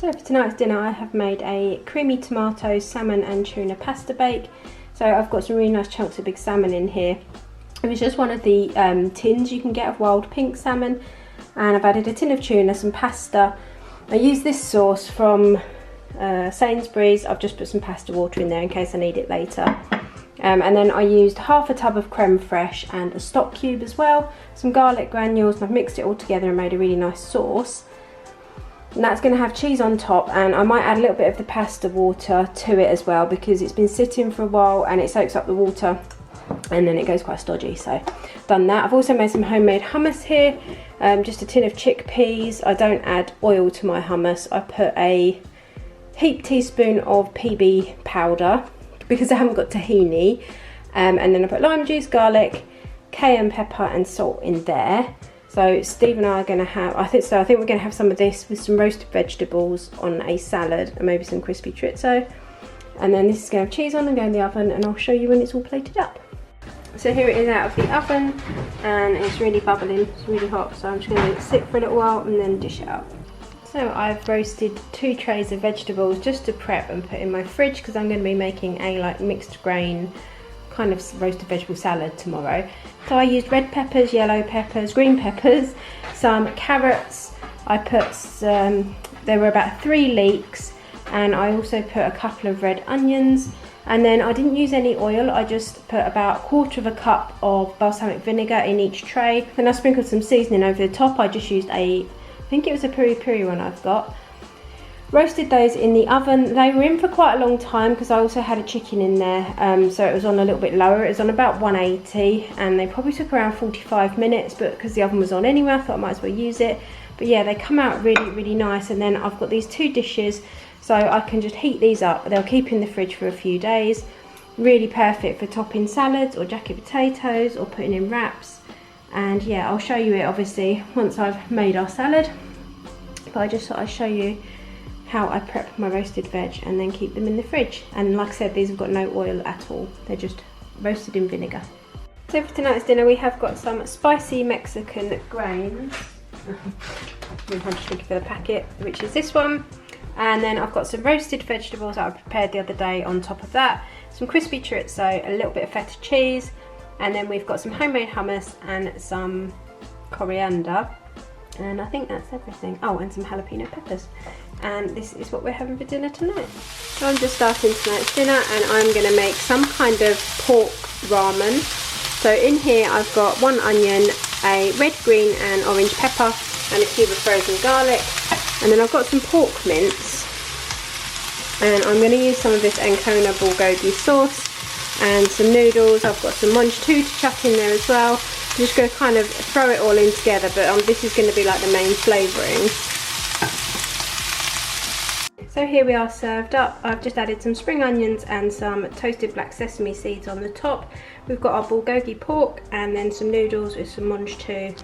So for tonight's dinner I have made a creamy tomato, salmon and tuna pasta bake. So I've got some really nice chunks of big salmon in here. It was just one of the tins you can get of wild pink salmon, and I've added a tin of tuna, some pasta. I use this sauce from Sainsbury's. I've just put some pasta water in there in case I need it later. And then I used half a tub of creme fraiche and a stock cube as well, some garlic granules, and I've mixed it all together and made a really nice sauce. And that's going to have cheese on top, and I might add a little bit of the pasta water to it as well because it's been sitting for a while and it soaks up the water and then it goes quite stodgy. So done that. I've also made some homemade hummus here, just a tin of chickpeas. I don't add oil to my hummus. I put a heaped teaspoon of PB powder because I haven't got tahini, and then I put lime juice, garlic, cayenne pepper and salt in there. So Steve and I are going to have, I think we're going to have some of this with some roasted vegetables on a salad and maybe some crispy chorizo. And then this is going to have cheese on and go in the oven, and I'll show you when it's all plated up. So here it is out of the oven and it's really bubbling, it's really hot, so I'm just going to let it sit for a little while and then dish it out. So I've roasted 2 trays of vegetables just to prep and put in my fridge because I'm going to be making a like mixed grain kind of roasted vegetable salad tomorrow. So I used red peppers, yellow peppers, green peppers, some carrots. I put there were about 3 leeks, and I also put a couple of red onions. And then I didn't use any oil, I just put about 1/4 cup of balsamic vinegar in each tray. Then I sprinkled some seasoning over the top. I just used I think it was a peri-peri one I've got. Roasted those in the oven. They were in for quite a long time because I also had a chicken in there, so it was on a little bit lower. It was on about 180 and they probably took around 45 minutes, but because the oven was on anyway I thought I might as well use it. But yeah, they come out really nice. And then I've got these 2 dishes, so I can just heat these up. They'll keep in the fridge for a few days. Really perfect for topping salads or jacket potatoes or putting in wraps. And yeah, I'll show you it obviously once I've made our salad, but I just thought I'd show you how I prep my roasted veg and then keep them in the fridge. And like I said, these have got no oil at all, they're just roasted in vinegar. So for tonight's dinner we have got some spicy Mexican grains. I'm just looking for the packet, which is this one. And then I've got some roasted vegetables that I prepared the other day on top of that, some crispy chorizo, a little bit of feta cheese, and then we've got some homemade hummus and some coriander. And I think that's everything. Oh, and some jalapeno peppers. And this is what we're having for dinner tonight. So I'm just starting tonight's dinner and I'm going to make some kind of pork ramen. So in here I've got 1 onion, a red, green and orange pepper and a cube of frozen garlic. And then I've got some pork mince. And I'm going to use some of this Ancona bulgogi sauce and some noodles. I've got some monge-2 to chuck in there as well. I'm just going to kind of throw it all in together, but this is going to be like the main flavouring. So here we are served up. I've just added some spring onions and some toasted black sesame seeds on the top. We've got our bulgogi pork and then some noodles with some monge-2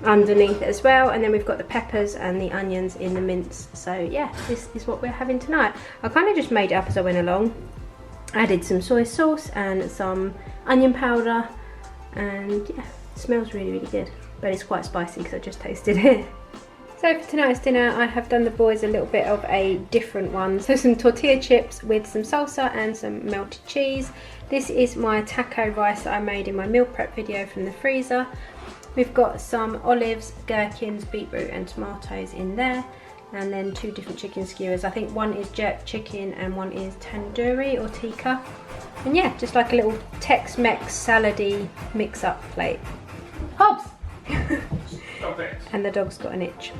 underneath as well. And then we've got the peppers and the onions in the mince. So yeah, this is what we're having tonight. I kind of just made it up as I went along. Added some soy sauce and some onion powder, and yeah, it smells really good, but it's quite spicy because I just tasted it. So for tonight's dinner I have done the boys a little bit of a different one. So some tortilla chips with some salsa and some melted cheese. This is my taco rice that I made in my meal prep video from the freezer. We've got some olives, gherkins, beetroot and tomatoes in there. And then 2 different chicken skewers. I think one is jerk chicken and one is tandoori or tikka. And yeah, just like a little Tex-Mex salady mix-up plate. Hobbs! Stop it. And the dog's got an itch.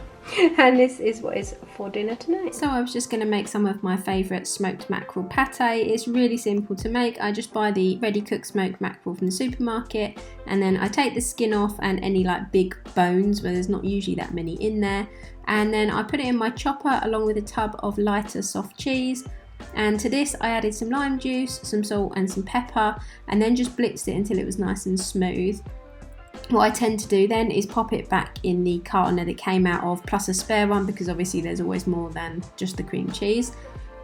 And this is what is for dinner tonight. So I was just going to make some of my favourite smoked mackerel pate. It's really simple to make. I just buy the ready cooked smoked mackerel from the supermarket, and then I take the skin off and any like big bones where there's not usually that many in there, and then I put it in my chopper along with a tub of lighter soft cheese. And to this I added some lime juice, some salt and some pepper, and then just blitzed it until it was nice and smooth. What I tend to do then is pop it back in the carton that it came out of, plus a spare one, because obviously there's always more than just the cream cheese.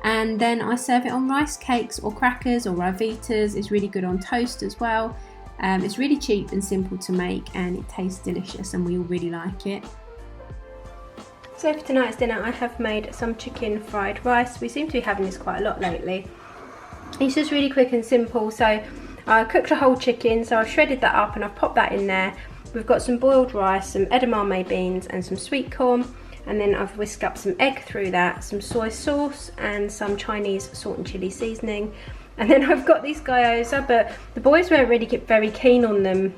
And then I serve it on rice cakes or crackers or Rivitas. It's really good on toast as well. It's really cheap and simple to make, and it tastes delicious and we all really like it. So for tonight's dinner I have made some chicken fried rice. We seem to be having this quite a lot lately. It's just really quick and simple. So I cooked a whole chicken, so I've shredded that up and I've popped that in there. We've got some boiled rice, some edamame beans and some sweet corn, and then I've whisked up some egg through that, some soy sauce and some Chinese salt and chilli seasoning. And then I've got these gyoza, but the boys weren't really very keen on them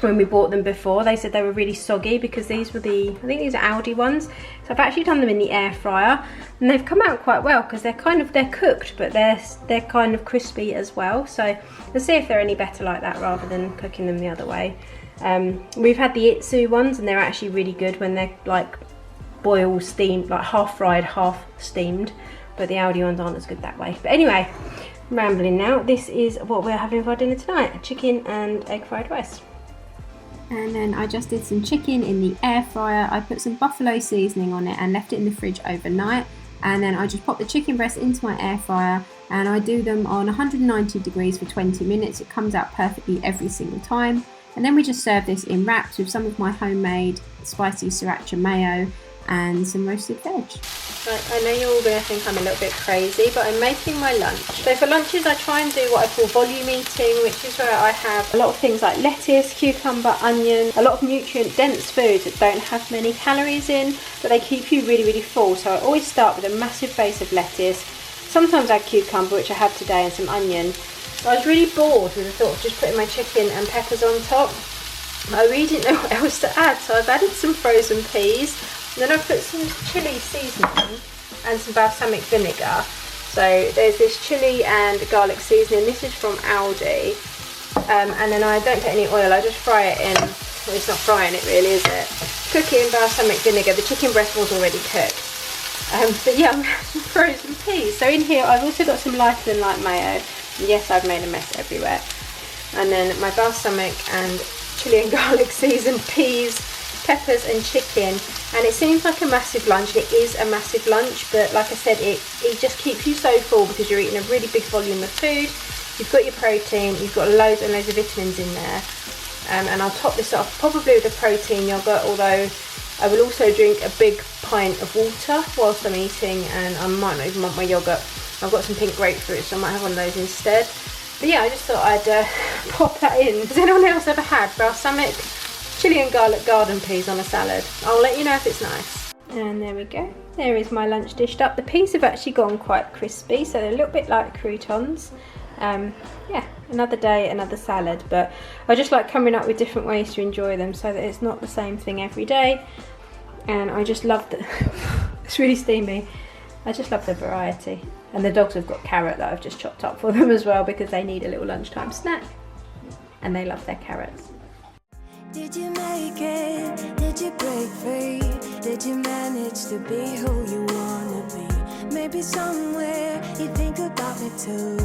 when we bought them before. They said they were really soggy because these were I think these are Aldi ones. So I've actually done them in the air fryer and they've come out quite well because they're cooked, but they're kind of crispy as well. So let's see if they're any better like that rather than cooking them the other way. We've had the Itsu ones and they're actually really good when they're like boiled, steamed, like half fried, half steamed, but the Aldi ones aren't as good that way. But anyway, I'm rambling now. This is what we're having for dinner tonight, chicken and egg fried rice. And then I just did some chicken in the air fryer. I put some buffalo seasoning on it and left it in the fridge overnight. And then I just popped the chicken breast into my air fryer and I do them on 190 degrees for 20 minutes. It comes out perfectly every single time. And then we just serve this in wraps with some of my homemade spicy sriracha mayo and some roasted veg. Right, I know you're all going to think I'm a little bit crazy, but I'm making my lunch. So for lunches I try and do what I call volume eating, which is where I have a lot of things like lettuce, cucumber, onion, a lot of nutrient dense foods that don't have many calories in, but they keep you really, really full. So I always start with a massive base of lettuce, sometimes add cucumber, which I have today, and some onion. So I was really bored with the thought of just putting my chicken and peppers on top. I really didn't know what else to add, so I've added some frozen peas. Then I've put some chilli seasoning and some balsamic vinegar. So there's this chilli and garlic seasoning. This is from Aldi. And then I don't put any oil, I just fry it in. Well, it's not frying it really, is it? Cook it in balsamic vinegar. The chicken breast was already cooked. But yeah, I'm some frozen peas. So in here I've also got some lighter than light mayo. And yes, I've made a mess everywhere. And then my balsamic and chilli and garlic seasoned peas, peppers and chicken. And it seems like a massive lunch, it is a massive lunch, but like I said, it just keeps you so full because you're eating a really big volume of food. You've got your protein, you've got loads and loads of vitamins in there. And I'll top this off probably with a protein yogurt, although I will also drink a big pint of water whilst I'm eating, and I might not even want my yogurt. I've got some pink grapefruit, so I might have one of those instead. But yeah, I just thought I'd pop that in. Has anyone else ever had balsamic, chilli and garlic garden peas on a salad? I'll let you know if it's nice. And there we go. There is my lunch dished up. The peas have actually gone quite crispy, so they're a little bit like croutons. Yeah, another day, another salad, but I just like coming up with different ways to enjoy them so that it's not the same thing every day. And I just love the it's really steamy. I just love the variety. And the dogs have got carrot that I've just chopped up for them as well because they need a little lunchtime snack and they love their carrots. Did you make it? Did you break free? Did you manage to be who you wanna be? Maybe somewhere you think about me too.